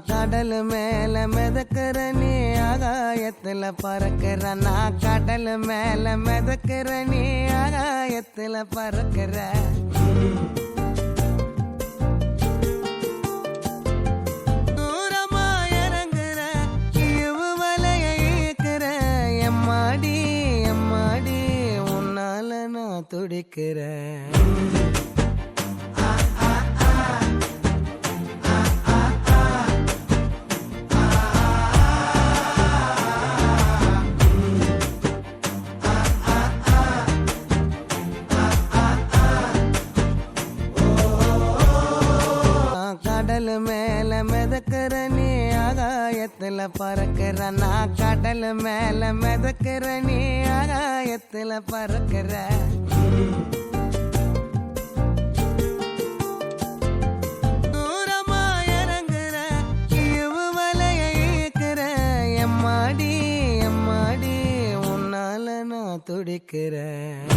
கடல் மேல மிதக்கிற நீ ஆகாயத்துல பறக்கிற, நான் கடல் மேல மிதக்கிற நீ ஆகாயத்துல பறக்கிற. தூரமா இறங்குற இவு வலைய ஈக்குற, எம்மாடி எம்மாடி உன்னால நான் துடிக்கிறேன். கடல் மேல மிதக்கிற நீ ஆகாயத்துல பறக்கிற, நான் கடல் மேல மிதக்கிற நீ ஆகாயத்துல பறக்கிற. தூரமா இறங்குற இவு வலைய ஈக்குற, எம்மாடி எம்மாடி உன்னால நான் துடிக்கிறேன்.